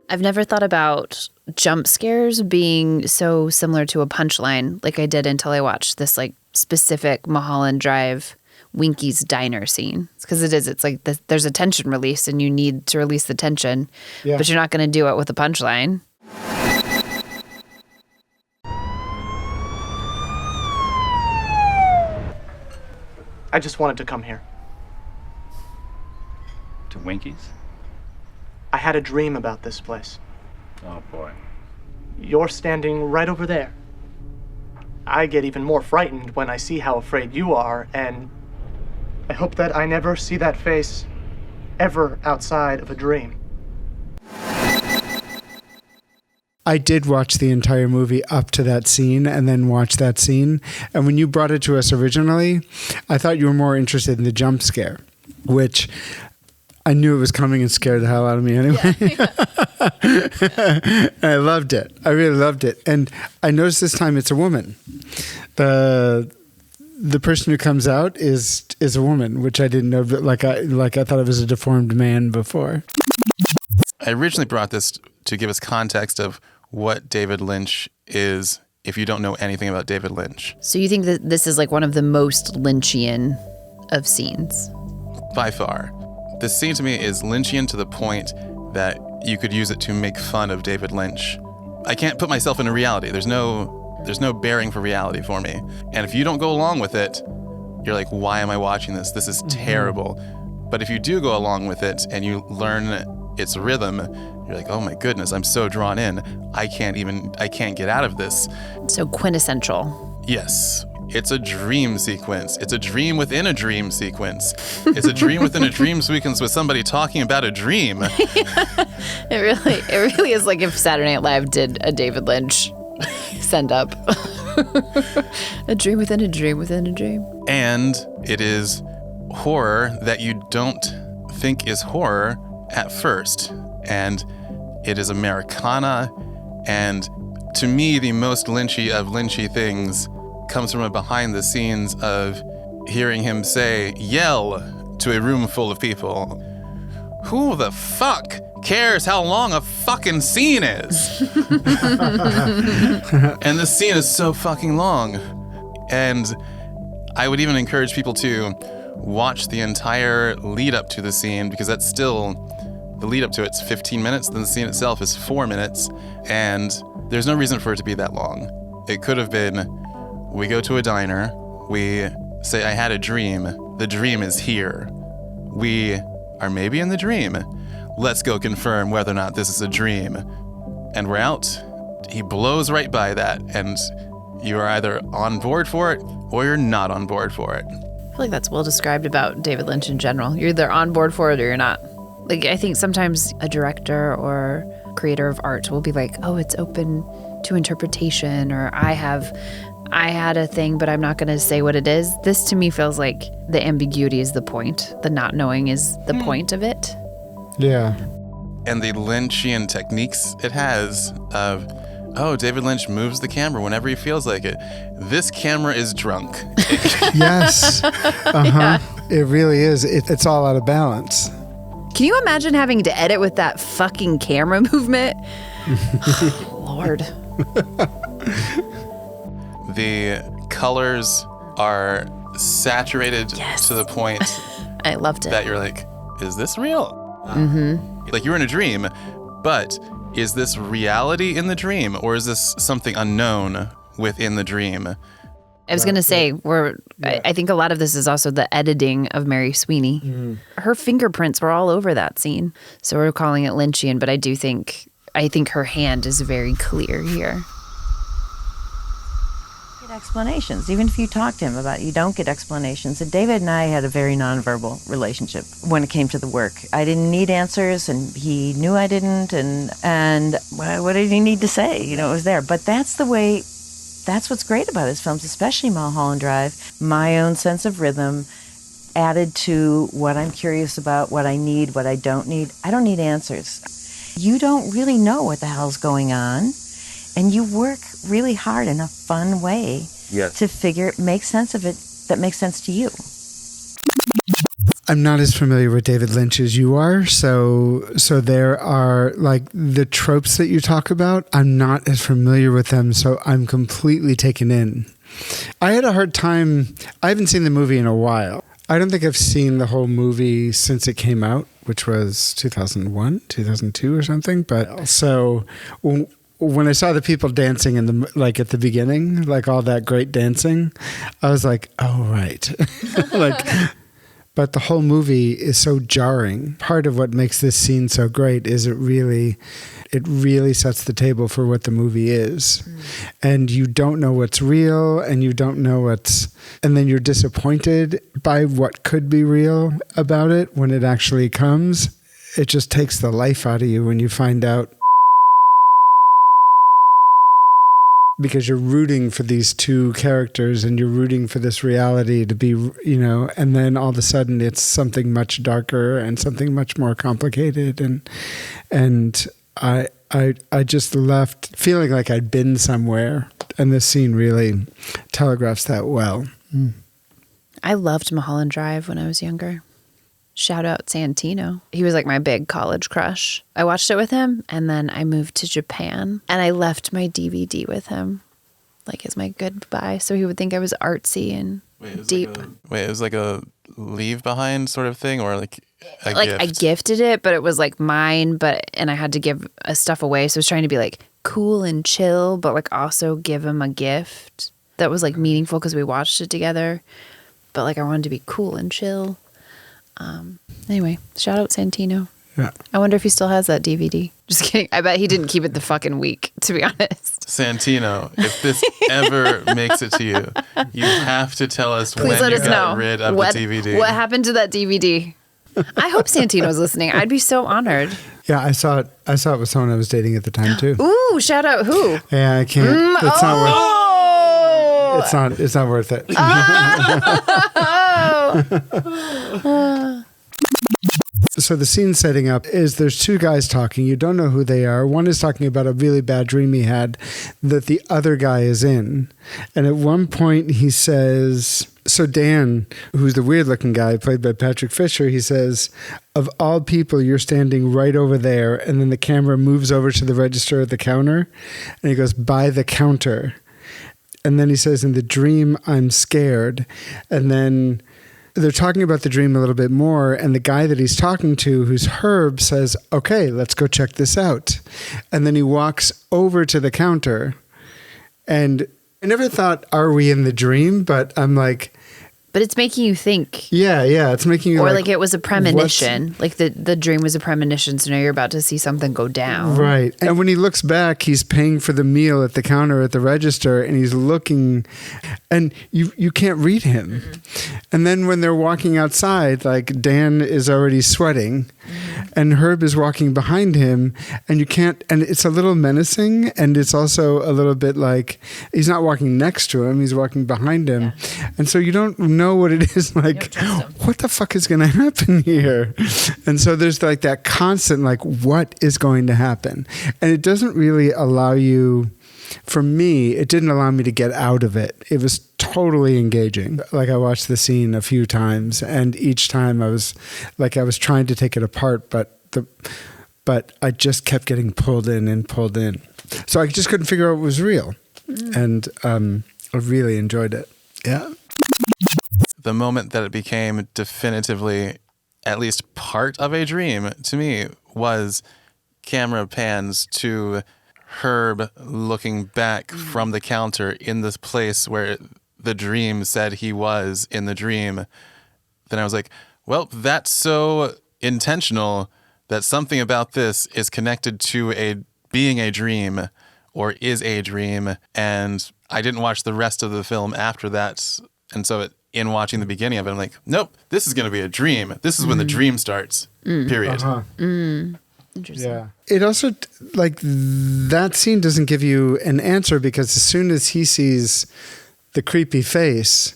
I've never thought about jump scares being so similar to a punchline like I did until I watched this like specific Mulholland Drive Winky's diner scene. It's because it's like there's a tension release and you need to release the tension, but you're not going to do it with a punchline. I just wanted to come here. To Winky's? I had a dream about this place. Oh, boy. You're standing right over there. I get even more frightened when I see how afraid you are, and I hope that I never see that face ever outside of a dream. I did watch the entire movie up to that scene and then watch that scene. And when you brought it to us originally, I thought you were more interested in the jump scare, which I knew it was coming and scared the hell out of me anyway. Yeah. I loved it. I really loved it. And I noticed this time it's a woman. The person who comes out is a woman, which I didn't know. But I thought it was a deformed man before. I originally brought this to give us context of what David Lynch is, if you don't know anything about David Lynch. So you think that this is like one of the most Lynchian of scenes? By far. This scene to me is Lynchian to the point that you could use it to make fun of David Lynch. I can't put myself into reality. There's no bearing for reality for me. And if you don't go along with it, you're like, why am I watching this? This is terrible. But if you do go along with it and you learn its rhythm, you're like, oh my goodness, I'm so drawn in. I can't get out of this. So quintessential. Yes. It's a dream sequence. It's a dream within a dream sequence. It's a dream within a dream sequence with somebody talking about a dream. It really is like if Saturday Night Live did a David Lynch send up. A dream within a dream within a dream. And it is horror that you don't think is horror at first. And it is Americana. And to me, the most Lynchy of Lynchy things comes from a behind the scenes of hearing him yell to a room full of people. Who the fuck cares how long a fucking scene is? And the scene is so fucking long. And I would even encourage people to watch the entire lead up to the scene, because that's still, the lead up to it's 15 minutes, then the scene itself is 4 minutes, and there's no reason for it to be that long. It could have been, we go to a diner, we say, I had a dream, the dream is here. We are maybe in the dream. Let's go confirm whether or not this is a dream. And we're out. He blows right by that, and you are either on board for it or you're not on board for it. I feel like that's well described about David Lynch in general. You're either on board for it or you're not. Like, I think sometimes a director or creator of art will be like, oh, it's open to interpretation, or I had a thing, but I'm not going to say what it is. This to me feels like the ambiguity is the point. The not knowing is the point of it. Yeah. And the Lynchian techniques it has of, oh, David Lynch moves the camera whenever he feels like it. This camera is drunk. Yes. Uh-huh. Yeah. It really is. It's all out of balance. Can you imagine having to edit with that fucking camera movement? Lord. The colors are saturated to the point I loved it. That you're like, is this real? Mm-hmm. Like you're in a dream, but is this reality in the dream, or is this something unknown within the dream? I was going to say, I think a lot of this is also the editing of Mary Sweeney. Mm. Her fingerprints were all over that scene. So we're calling it Lynchian, but I think her hand is very clear here. Explanations. Even if you talk to him about it, you don't get explanations. And David and I had a very nonverbal relationship when it came to the work. I didn't need answers, and he knew I didn't, and what did he need to say? You know, it was there. But that's the way, that's what's great about his films, especially Mulholland Drive. My own sense of rhythm added to what I'm curious about, what I need, what I don't need. I don't need answers. You don't really know what the hell's going on. And you work really hard in a fun way to make sense of it that makes sense to you. I'm not as familiar with David Lynch as you are, so there are like the tropes that you talk about. I'm not as familiar with them, so I'm completely taken in. I had a hard time. I haven't seen the movie in a while. I don't think I've seen the whole movie since it came out, which was 2001, 2002 or something. But so when I saw the people dancing in the like at the beginning, like all that great dancing, I was like, oh right, like. But the whole movie is so jarring. Part of what makes this scene so great is it really sets the table for what the movie is. And you don't know what's real, and you don't know and then you're disappointed by what could be real about it when it actually comes. It just takes the life out of you when you find out. Because you're rooting for these two characters and you're rooting for this reality to be, and then all of a sudden it's something much darker and something much more complicated. And I just left feeling like I'd been somewhere, and this scene really telegraphs that well. I loved Mulholland Drive when I was younger. Shout out Santino. He was like my big college crush. I watched it with him, and then I moved to Japan, and I left my DVD with him, like as my goodbye, so he would think I was artsy and deep. It was like a leave behind sort of thing, or like a gift? I gifted it, but it was like mine, and I had to give stuff away, so I was trying to be like cool and chill, but like also give him a gift that was like meaningful because we watched it together, but like I wanted to be cool and chill. Anyway, shout out Santino. Yeah. I wonder if he still has that DVD. Just kidding. I bet he didn't keep it the fucking week, to be honest. Santino, if this ever makes it to you, you have to tell us Please when let you us got know rid of the DVD. What happened to that DVD? I hope Santino's listening. I'd be so honored. Yeah, I saw it with someone I was dating at the time too. Ooh, shout out who? Yeah, I can't. It's not worth. It's not worth it. So the scene setting up is there's two guys talking. You don't know who they are. One is talking about a really bad dream he had that the other guy is in. And at one point he says, so Dan, who's the weird looking guy played by Patrick Fisher, he says, of all people, you're standing right over there. And then the camera moves over to the register at the counter. And he goes, by the counter. And then he says, in the dream, I'm scared. And then they're talking about the dream a little bit more, and the guy that he's talking to, who's Herb, says, okay, let's go check this out. And then he walks over to the counter, and I never thought, are we in the dream? But I'm like... But it's making you think. Yeah, it's making you or like it was a premonition. Like the dream was a premonition, so now you're about to see something go down. Right. And when he looks back, he's paying for the meal at the counter at the register, and he's looking, and you can't read him. Mm-hmm. And then when they're walking outside, like Dan is already sweating, and Herb is walking behind him, and you can't, and it's a little menacing, and it's also a little bit like he's not walking next to him, he's walking behind him. Yeah. And so you don't know what it is, like, what the fuck is going to happen here? And so there's like that constant, like, what is going to happen? And it doesn't really allow you, for me, it didn't allow me to get out of it. It was totally engaging. Like I watched the scene a few times, and each time I was trying to take it apart, but I just kept getting pulled in and pulled in. So I just couldn't figure out what was real. And I really enjoyed it. Yeah. The moment that it became definitively at least part of a dream to me was camera pans to Herb looking back from the counter in this place where the dream said he was in the dream. Then I was like, well, that's so intentional that something about this is connected to being a dream or is a dream. And I didn't watch the rest of the film after that. And so in watching the beginning of it, I'm like, nope, this is going to be a dream. This is when the dream starts, period. Interesting. Yeah. It also, like, that scene doesn't give you an answer because as soon as he sees the creepy face,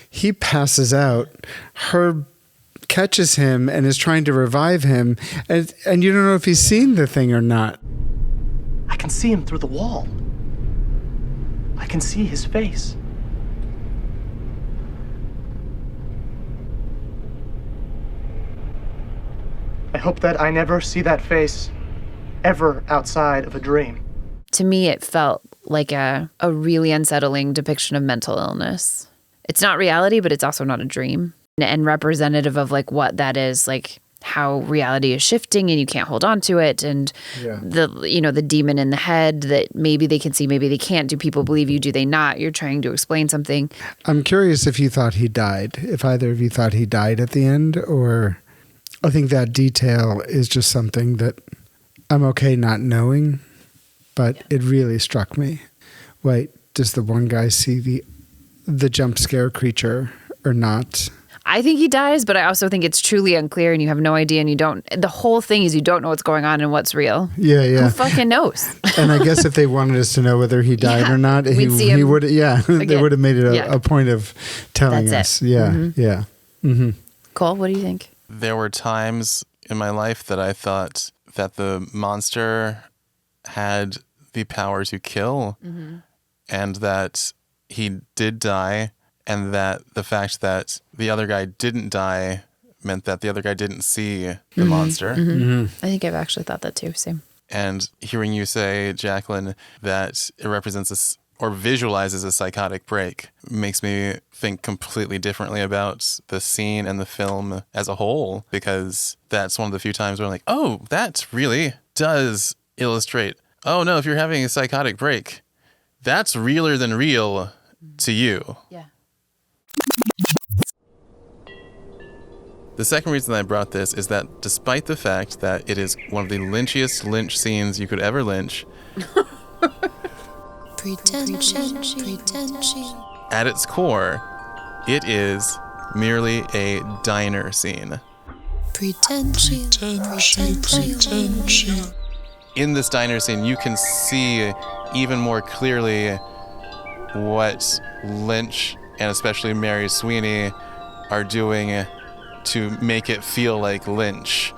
he passes out. Herb catches him and is trying to revive him, and you don't know if he's seen the thing or not. I can see him through the wall. I can see his face. I hope that I never see that face ever outside of a dream. To me, it felt like a really unsettling depiction of mental illness. It's not reality, but it's also not a dream. And representative of like what that is, like how reality is shifting and you can't hold on to it. And the demon in the head that maybe they can see, maybe they can't. Do people believe you? Do they not? You're trying to explain something. I'm curious if you thought he died, if either of you thought he died at the end, or I think that detail is just something that I'm okay not knowing, but it really struck me. Wait, does the one guy see the jump scare creature or not? I think he dies, but I also think it's truly unclear and you have no idea and the whole thing is you don't know what's going on and what's real. Yeah. Who fucking knows? And I guess if they wanted us to know whether he died or not, he would, they would have made it a point of telling us. It. Yeah, yeah. Mm-hmm. Cole, what do you think? There were times in my life that I thought that the monster had the power to kill and that he did die, and that the fact that the other guy didn't die meant that the other guy didn't see the monster. I think I've actually thought that too. Same. And hearing you say, Jacqueline, that it represents or visualizes a psychotic break makes me think completely differently about the scene and the film as a whole, because that's one of the few times where I'm like, oh, that really does illustrate, oh no, if you're having a psychotic break, that's realer than real to you. Yeah. The second reason that I brought this is that despite the fact that it is one of the lynchiest Lynch scenes you could ever lynch, at its core, it is merely a diner scene. In this diner scene, you can see even more clearly what Lynch, and especially Mary Sweeney, are doing to make it feel like Lynch.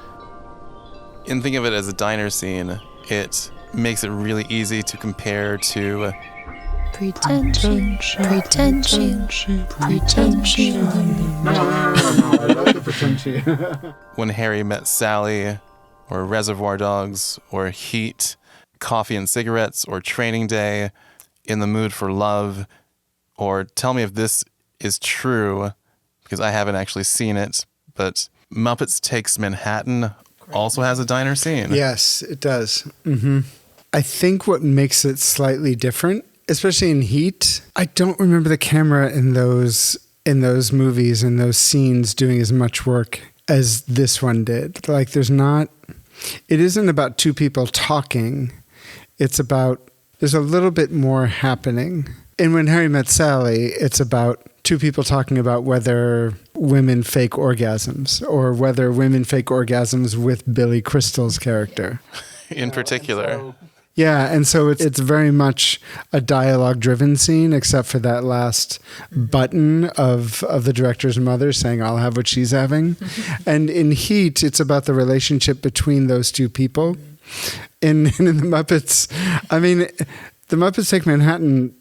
In thinking of it as a diner scene, it makes it really easy to compare to Pretension. I love the pretension. When Harry Met Sally, or Reservoir Dogs, or Heat, Coffee and Cigarettes, or Training Day, In the Mood for Love, or Tell Me If This Is True, because I haven't actually seen it, but Muppets Takes Manhattan also has a diner scene. Yes, it does. Mm-hmm. I think what makes it slightly different, especially in Heat, I don't remember the camera in those movies and those scenes doing as much work as this one did. Like it isn't about two people talking. It's about, there's a little bit more happening. And When Harry Met Sally, it's about two people talking about whether women fake orgasms or whether women fake orgasms with Billy Crystal's character. In particular. Yeah, and so it's very much a dialogue-driven scene, except for that last button of the director's mother saying, I'll have what she's having. And in Heat, it's about the relationship between those two people. In the Muppets, I mean, the Muppets Take Manhattan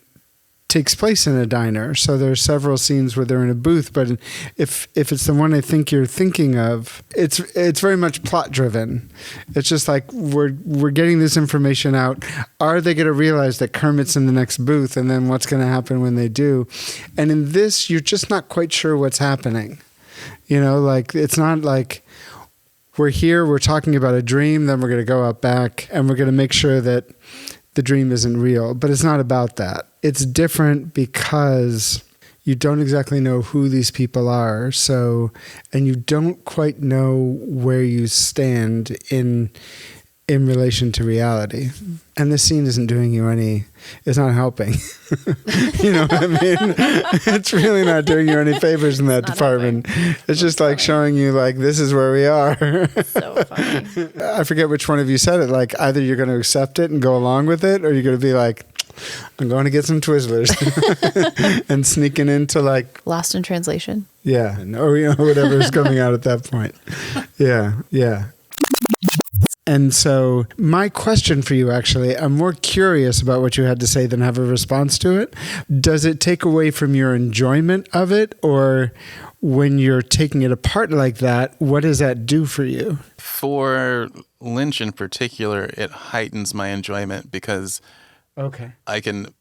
takes place in a diner, so there's several scenes where they're in a booth, but if it's the one I think you're thinking of, it's very much plot driven. It's just like we're getting this information out. Are they going to realize that Kermit's in the next booth, and then what's going to happen when they do? And in this, you're just not quite sure what's happening. You know, like it's not like we're here, we're talking about a dream, then we're going to go out back and we're going to make sure that the dream isn't real, but it's not about that. It's different because you don't exactly know who these people are, and you don't quite know where you stand in relation to reality. And this scene isn't doing you it's not helping. You know what I mean? It's really not doing you any favors in that department. It's just like showing you like, this is where we are. So funny. I forget which one of you said it. Like either you're going to accept it and go along with it, or you're going to be like, I'm going to get some Twizzlers and sneaking into like Lost in Translation. Yeah. Or, you know, whatever is coming out at that point. Yeah. Yeah. And so my question for you, actually, I'm more curious about what you had to say than have a response to it. Does it take away from your enjoyment of it, or when you're taking it apart like that, what does that do for you? For Lynch in particular, it heightens my enjoyment because I can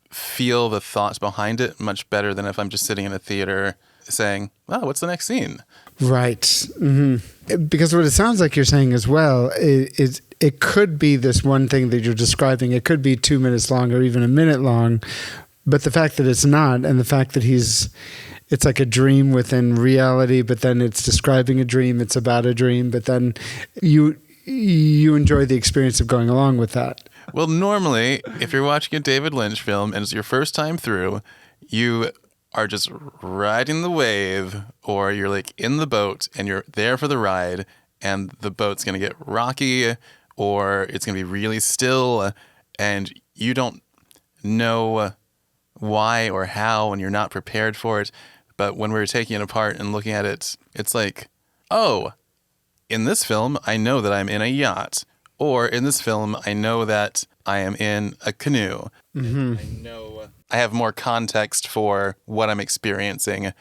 feel the thoughts behind it much better than if I'm just sitting in a theater saying, oh, what's the next scene? Right. Mm-hmm. Because what it sounds like you're saying as well is it could be this one thing that you're describing. It could be 2 minutes long or even a minute long. But the fact that it's not, and the fact that it's like a dream within reality, but then it's describing a dream, it's about a dream, but then you enjoy the experience of going along with that. Well, normally, if you're watching a David Lynch film and it's your first time through, you are just riding the wave, or you're like in the boat and you're there for the ride, and the boat's going to get rocky, or it's going to be really still, and you don't know why or how, and you're not prepared for it. But when we're taking it apart and looking at it, it's like, oh, in this film, I know that I'm in a yacht. Or in this film, I know that I am in a canoe. Mm-hmm. I know I have more context for what I'm experiencing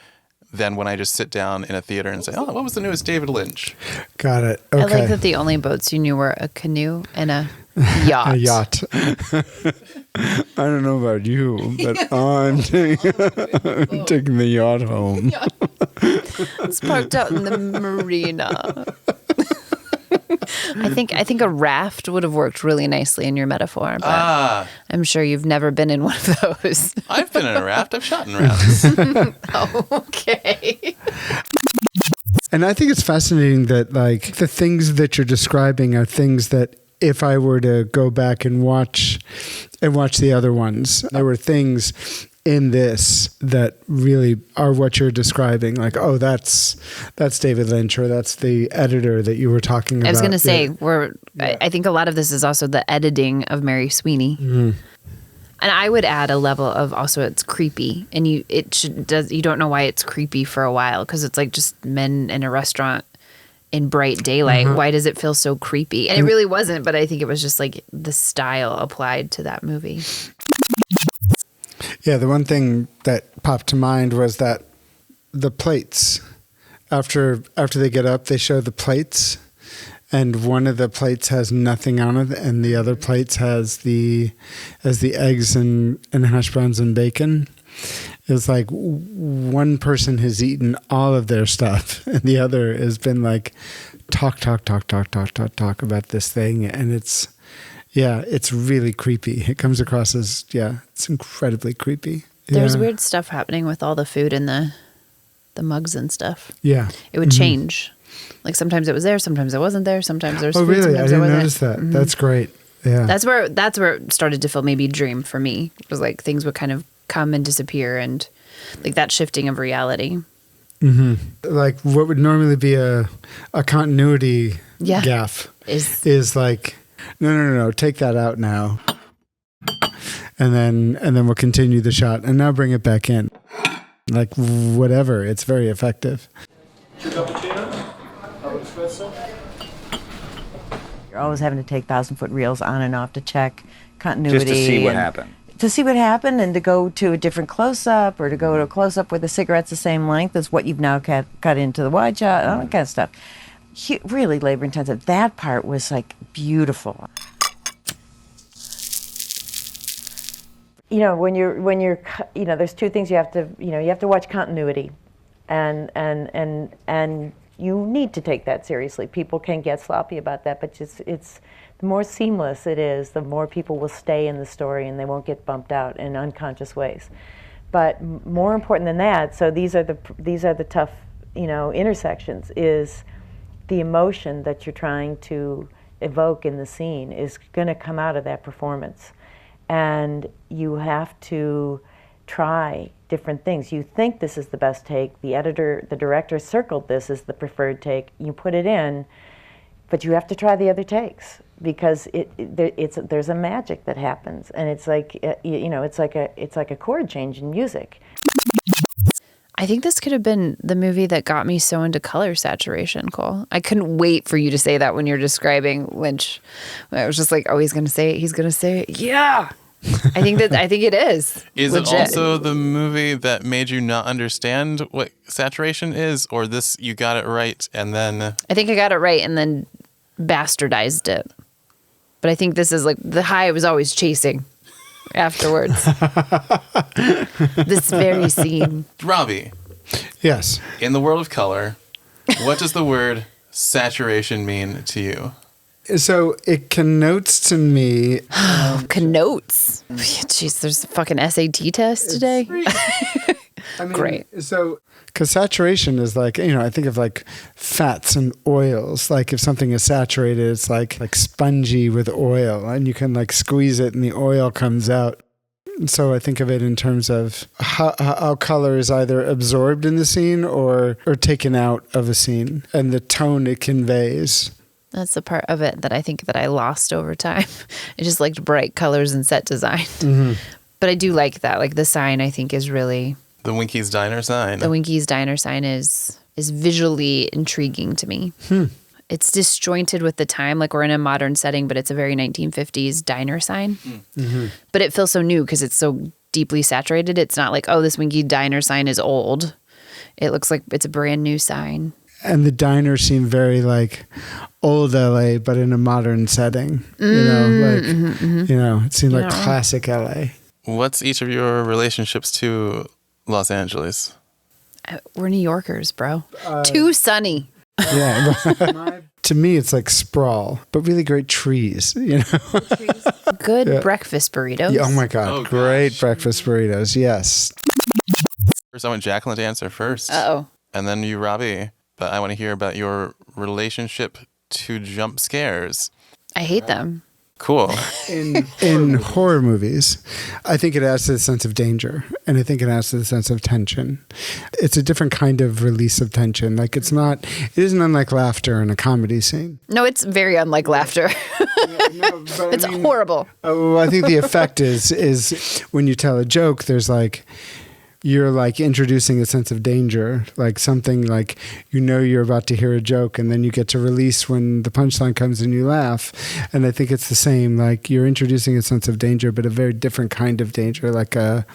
than when I just sit down in a theater and say, oh, what was the newest David Lynch? Got it. Okay. I like that the only boats you knew were a canoe and a yacht. A yacht. I don't know about you, but I'm taking the yacht home. It's parked out in the marina. I think a raft would have worked really nicely in your metaphor, but I'm sure you've never been in one of those. I've been in a raft. I've shot in rafts. Oh, okay. And I think it's fascinating that like the things that you're describing are things that if I were to go back and watch the other ones, there were things in this that really are what you're describing. Like, oh, that's David Lynch, or that's the editor that you were talking about. I was going to say, I think a lot of this is also the editing of Mary Sweeney. Mm. And I would add a level of also it's creepy, and you don't know why it's creepy for a while, because it's like just men in a restaurant in bright daylight. Why does it feel so creepy? And it really wasn't, but I think it was just like the style applied to that movie. Yeah, the one thing that popped to mind was that the plates. After they get up, they show the plates, and one of the plates has nothing on it, and the other plates has the eggs and hash browns and bacon. It's like one person has eaten all of their stuff, and the other has been like talk about this thing, and it's really creepy. It comes across as it's incredibly creepy. There's weird stuff happening with all the food and the mugs and stuff. Yeah, it would change. Like sometimes it was there, sometimes it wasn't there, sometimes there's food, really? sometimes I didn't notice that. Mm-hmm. That's great. Yeah, that's where it started to feel maybe dream for me. It was like things would kind of come and disappear, and like that shifting of reality. Mm-hmm. Like what would normally be a continuity gaffe is like, no, take that out now, and then we'll continue the shot, and now bring it back in. Like whatever, it's very effective. You're always having to take 1,000-foot reels on and off to check continuity. Just to see what happened. To see what happened, and to go to a different close-up, or to go to a close-up where the cigarette's the same length as what you've now cut into the wide shot, all that kind of stuff. Really labor-intensive. That part was like beautiful. You know, when you're there's two things you have to watch continuity, and you need to take that seriously. People can get sloppy about that, but it's the more seamless it is, the more people will stay in the story, and they won't get bumped out in unconscious ways. But more important than that, so these are the tough, intersections, is the emotion that you're trying to evoke in the scene is going to come out of that performance. And you have to try different things. You think this is the best take. The director circled this as the preferred take. You put it in, but you have to try the other takes, because there's a magic that happens, and it's like it's like a chord change in music. I think this could have been the movie that got me so into color saturation, Cole. I couldn't wait for you to say that when you're describing Lynch. I was just like, oh, he's going to say it. Yeah. I think it is. Is legit. it also the movie that made you not understand what saturation is, or this you got it right and then? I think I got it right and then bastardized it. But I think this is like the high I was always chasing afterwards. This very scene. Robbie, Yes. in the world of color, what does the word saturation mean to you? So it connotes to me. Connotes. Jeez, there's a fucking SAT test today. I mean, Great. So, because saturation is like, I think of like fats and oils. Like if something is saturated, it's like spongy with oil, and you can like squeeze it and the oil comes out. So I think of it in terms of how color is either absorbed in the scene or taken out of a scene, and the tone it conveys. That's the part of it that I think that I lost over time. I just liked bright colors and set design. Mm-hmm. But I do like that. Like the sign, I think, is really... The Winky's Diner sign. The Winky's Diner sign is visually intriguing to me. It's disjointed with the time. Like we're in a modern setting, but it's a very 1950s diner sign. Mm-hmm. But it feels so new because it's so deeply saturated. It's not like, oh, this Winky Diner sign is old. It looks like it's a brand new sign. And the diner seemed very like old LA, but in a modern setting. It seemed like classic LA. What's each of your relationships to Los Angeles? We're New Yorkers, bro. Too sunny. Yeah. To me, it's like sprawl, but really great trees, Good breakfast burritos. Yeah, oh my God. Great breakfast burritos. Yes. First, I want Jacqueline to answer first. Uh-oh. And then you, Robbie. But I want to hear about your relationship to jump scares. I hate them. Cool. In horror movies, I think it adds to the sense of danger, and I think it adds to the sense of tension. It's a different kind of release of tension. Like it isn't unlike laughter in a comedy scene. No, it's very unlike laughter. It's horrible. Oh, I think the effect is when you tell a joke, there's like, you're like introducing a sense of danger, like something like, you're about to hear a joke and then you get to release when the punchline comes and you laugh. And I think it's the same, like you're introducing a sense of danger, but a very different kind of danger, like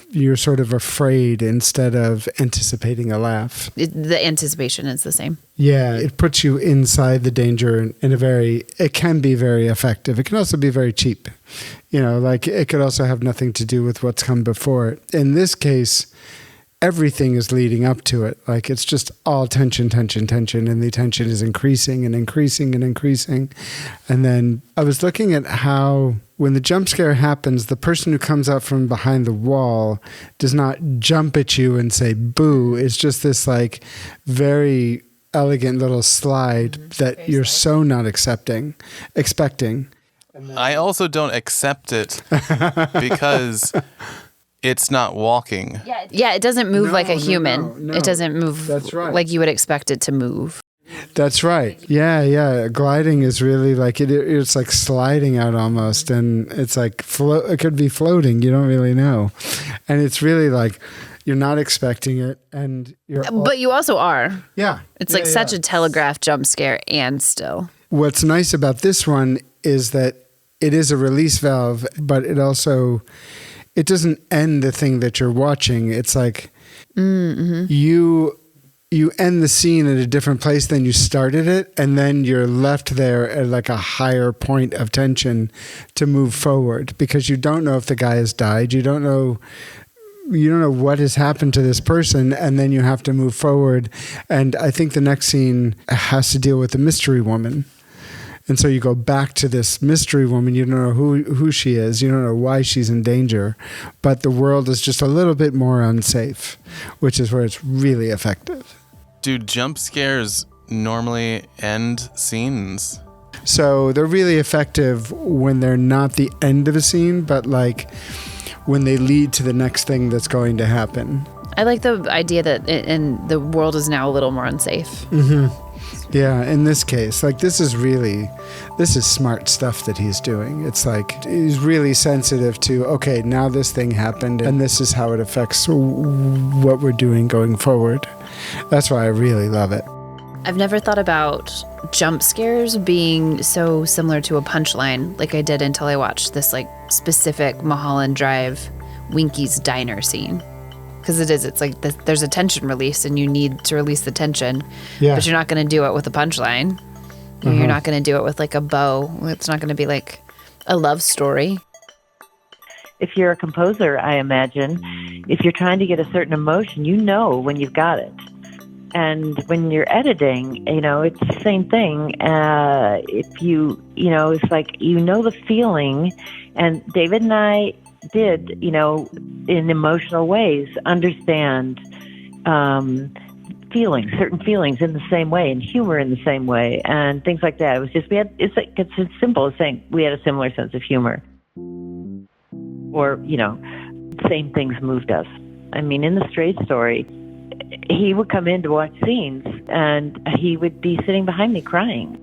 you're sort of afraid instead of anticipating a laugh. The anticipation is the same. Yeah, it puts you inside the danger it can be very effective. It can also be very cheap. Like it could also have nothing to do with what's come before it. In this case, everything is leading up to it. Like it's just all tension, tension, tension, and the tension is increasing and increasing and increasing. And then I was looking at how when the jump scare happens, the person who comes out from behind the wall does not jump at you and say boo. It's just this like very elegant little slide that you're so not expecting. I also don't accept it because it's not walking. Yeah, it doesn't move like a human. No. It doesn't move That's right. like you would expect it to move. That's right. Yeah. Gliding is really like it's like sliding out almost, and it's like it could be floating. You don't really know, and it's really like you're not expecting it, and But you also are. Yeah. It's like such a telegraph jump scare, and still. What's nice about this one is that it is a release valve, but it doesn't end the thing that you're watching. It's like you end the scene at a different place than you started it, and then you're left there at like a higher point of tension to move forward because you don't know if the guy has died. You don't know what has happened to this person, and then you have to move forward. And I think the next scene has to deal with the mystery woman. And so you go back to this mystery woman. You don't know who she is. You don't know why she's in danger. But the world is just a little bit more unsafe, which is where it's really effective. Do jump scares normally end scenes? So they're really effective when they're not the end of a scene, but like when they lead to the next thing that's going to happen. I like the idea that the world is now a little more unsafe. Mm-hmm. Yeah, in this case, like this is smart stuff that he's doing. It's like he's really sensitive to, okay, now this thing happened and this is how it affects what we're doing going forward. That's why I really love it. I've never thought about jump scares being so similar to a punchline like I did until I watched this like specific Mulholland Drive Winky's diner scene. Because it's like there's a tension release and you need to release the tension, but you're not going to do it with a punchline. You're not going to do it with like a bow. It's not going to be like a love story. If you're a composer, I imagine, if you're trying to get a certain emotion, you know when you've got it. And when you're editing, it's the same thing. If it's like, the feeling. And David and I did, in emotional ways, understand certain feelings in the same way, and humor in the same way, and things like that. It was just, it's as simple as saying we had a similar sense of humor. Or, same things moved us. I mean, in the Straight Story, he would come in to watch scenes, and he would be sitting behind me crying.